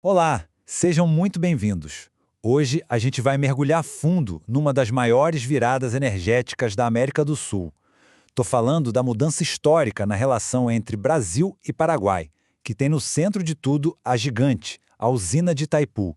Olá, sejam muito bem-vindos. Hoje a gente vai mergulhar fundo numa das maiores viradas energéticas da América do Sul. Estou falando da mudança histórica na relação entre Brasil e Paraguai, que tem no centro de tudo a gigante, a usina de Itaipu.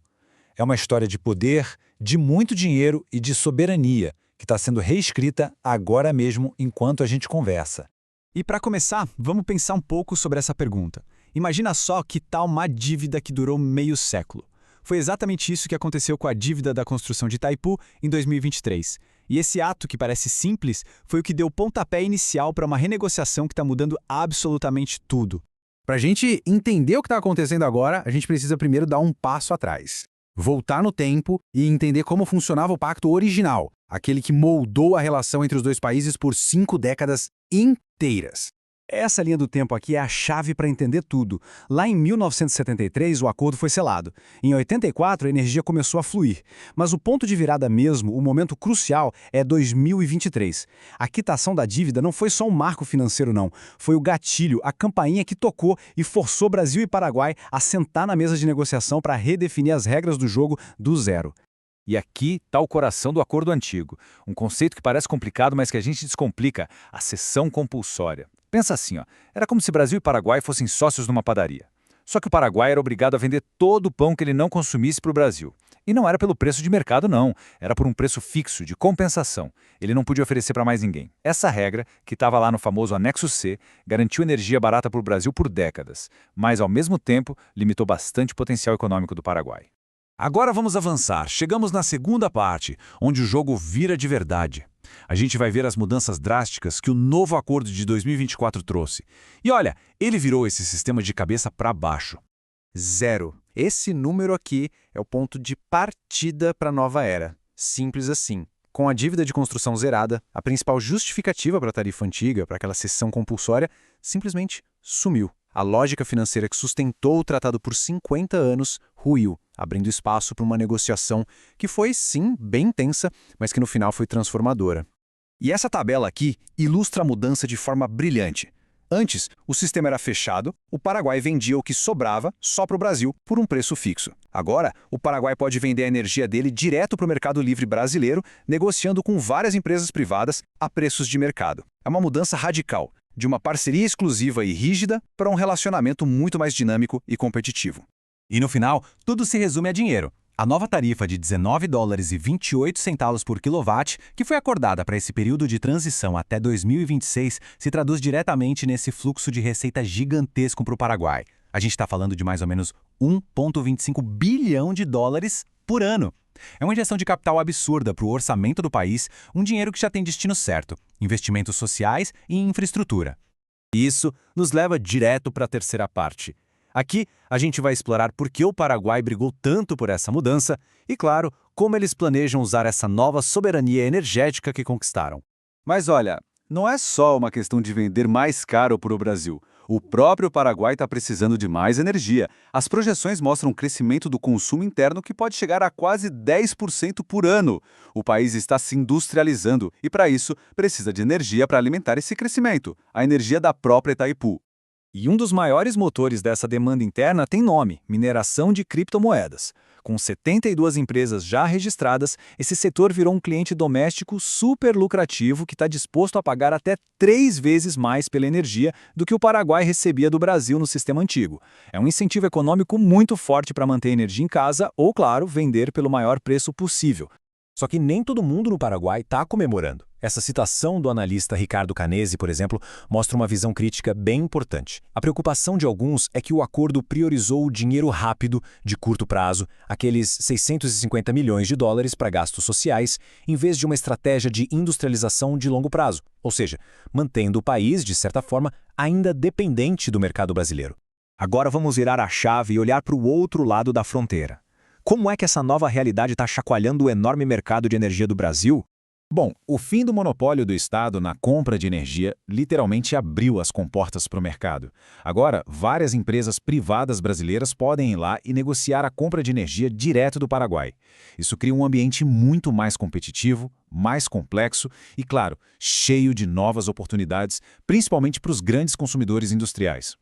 É uma história de poder, de muito dinheiro e de soberania, que está sendo reescrita agora mesmo enquanto a gente conversa. E para começar, vamos pensar um pouco sobre essa pergunta. Imagina só que tal uma dívida que durou meio século. Foi exatamente isso que aconteceu com a dívida da construção de Itaipu em 2023. E esse ato, que parece simples, foi o que deu o pontapé inicial para uma renegociação que está mudando absolutamente tudo. Para a gente entender o que está acontecendo agora, a gente precisa primeiro dar um passo atrás. Voltar no tempo e entender como funcionava o pacto original, aquele que moldou a relação entre os dois países por 5 décadas inteiras. Essa linha do tempo aqui é a chave para entender tudo. Lá em 1973, o acordo foi selado. Em 84, a energia começou a fluir. Mas o ponto de virada mesmo, o momento crucial, é 2023. A quitação da dívida não foi só um marco financeiro, não. Foi o gatilho, a campainha que tocou e forçou Brasil e Paraguai a sentar na mesa de negociação para redefinir as regras do jogo do zero. E aqui está o coração do acordo antigo, um conceito que parece complicado, mas que a gente descomplica, a cessão compulsória. Pensa assim, era como se Brasil e Paraguai fossem sócios numa padaria. Só que o Paraguai era obrigado a vender todo o pão que ele não consumisse para o Brasil. E não era pelo preço de mercado, não. Era por um preço fixo, de compensação. Ele não podia oferecer para mais ninguém. Essa regra, que estava lá no famoso Anexo C, garantiu energia barata para o Brasil por décadas, mas, ao mesmo tempo, limitou bastante o potencial econômico do Paraguai. Agora vamos avançar. Chegamos na segunda parte, onde o jogo vira de verdade. A gente vai ver as mudanças drásticas que o novo acordo de 2024 trouxe. E olha, ele virou esse sistema de cabeça para baixo. Zero. Esse número aqui é o ponto de partida para a nova era. Simples assim. Com a dívida de construção zerada, a principal justificativa para a tarifa antiga, para aquela cessão compulsória, simplesmente sumiu. A lógica financeira que sustentou o tratado por 50 anos ruiu, abrindo espaço para uma negociação que foi, sim, bem intensa, mas que no final foi transformadora. E essa tabela aqui ilustra a mudança de forma brilhante. Antes, o sistema era fechado, o Paraguai vendia o que sobrava só para o Brasil por um preço fixo. Agora, o Paraguai pode vender a energia dele direto para o mercado livre brasileiro, negociando com várias empresas privadas a preços de mercado. É uma mudança radical, de uma parceria exclusiva e rígida para um relacionamento muito mais dinâmico e competitivo. E no final, tudo se resume a dinheiro. A nova tarifa de $19,28 por quilowatt, que foi acordada para esse período de transição até 2026, se traduz diretamente nesse fluxo de receita gigantesco para o Paraguai. A gente está falando de mais ou menos 1,25 bilhão de dólares por ano. É uma injeção de capital absurda para o orçamento do país, um dinheiro que já tem destino certo, investimentos sociais e infraestrutura. Isso nos leva direto para a terceira parte. Aqui, a gente vai explorar por que o Paraguai brigou tanto por essa mudança e, claro, como eles planejam usar essa nova soberania energética que conquistaram. Mas olha, não é só uma questão de vender mais caro para o Brasil. O próprio Paraguai está precisando de mais energia. As projeções mostram um crescimento do consumo interno que pode chegar a quase 10% por ano. O país está se industrializando e, para isso, precisa de energia para alimentar esse crescimento, a energia da própria Itaipu. E um dos maiores motores dessa demanda interna tem nome: mineração de criptomoedas. Com 72 empresas já registradas, esse setor virou um cliente doméstico super lucrativo que está disposto a pagar até 3 vezes mais pela energia do que o Paraguai recebia do Brasil no sistema antigo. É um incentivo econômico muito forte para manter energia em casa ou, claro, vender pelo maior preço possível. Só que nem todo mundo no Paraguai está comemorando. Essa citação do analista Ricardo Canesi, por exemplo, mostra uma visão crítica bem importante. A preocupação de alguns é que o acordo priorizou o dinheiro rápido, de curto prazo, aqueles 650 milhões de dólares para gastos sociais, em vez de uma estratégia de industrialização de longo prazo, ou seja, mantendo o país, de certa forma, ainda dependente do mercado brasileiro. Agora vamos virar a chave e olhar para o outro lado da fronteira. Como é que essa nova realidade está chacoalhando o enorme mercado de energia do Brasil? Bom, o fim do monopólio do Estado na compra de energia literalmente abriu as comportas para o mercado. Agora, várias empresas privadas brasileiras podem ir lá e negociar a compra de energia direto do Paraguai. Isso cria um ambiente muito mais competitivo, mais complexo e, claro, cheio de novas oportunidades, principalmente para os grandes consumidores industriais.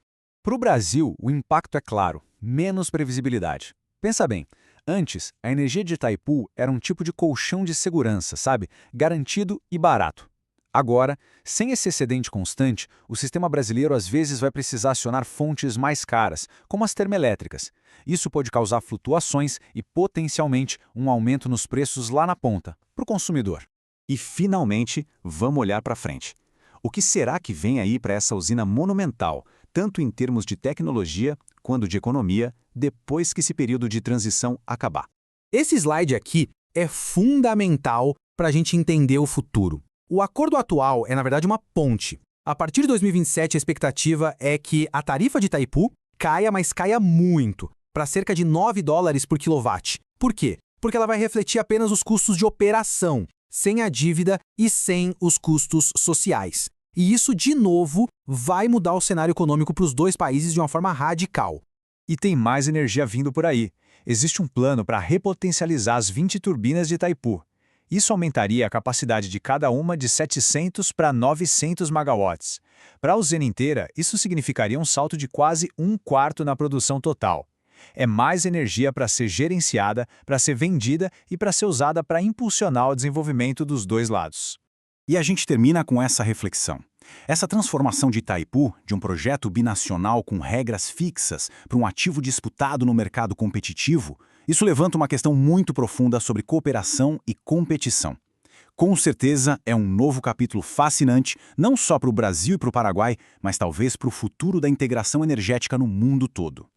Para o Brasil, o impacto é claro, menos previsibilidade. Pensa bem, antes, a energia de Itaipu era um tipo de colchão de segurança, sabe? Garantido e barato. Agora, sem esse excedente constante, o sistema brasileiro às vezes vai precisar acionar fontes mais caras, como as termoelétricas. Isso pode causar flutuações e, potencialmente, um aumento nos preços lá na ponta, para o consumidor. E, finalmente, vamos olhar para frente. O que será que vem aí para essa usina monumental, tanto em termos de tecnologia quanto de economia, depois que esse período de transição acabar? Esse slide aqui é fundamental para a gente entender o futuro. O acordo atual é, na verdade, uma ponte. A partir de 2027, a expectativa é que a tarifa de Itaipu caia, mas caia muito, para cerca de $9 por quilowatt. Por quê? Porque ela vai refletir apenas os custos de operação, sem a dívida e sem os custos sociais. E isso, de novo, vai mudar o cenário econômico para os dois países de uma forma radical. E tem mais energia vindo por aí. Existe um plano para repotencializar as 20 turbinas de Itaipu. Isso aumentaria a capacidade de cada uma de 700 para 900 megawatts. Para a usina inteira, isso significaria um salto de quase 1/4 na produção total. É mais energia para ser gerenciada, para ser vendida e para ser usada para impulsionar o desenvolvimento dos dois lados. E a gente termina com essa reflexão. Essa transformação de Itaipu, de um projeto binacional com regras fixas para um ativo disputado no mercado competitivo, isso levanta uma questão muito profunda sobre cooperação e competição. Com certeza é um novo capítulo fascinante, não só para o Brasil e para o Paraguai, mas talvez para o futuro da integração energética no mundo todo.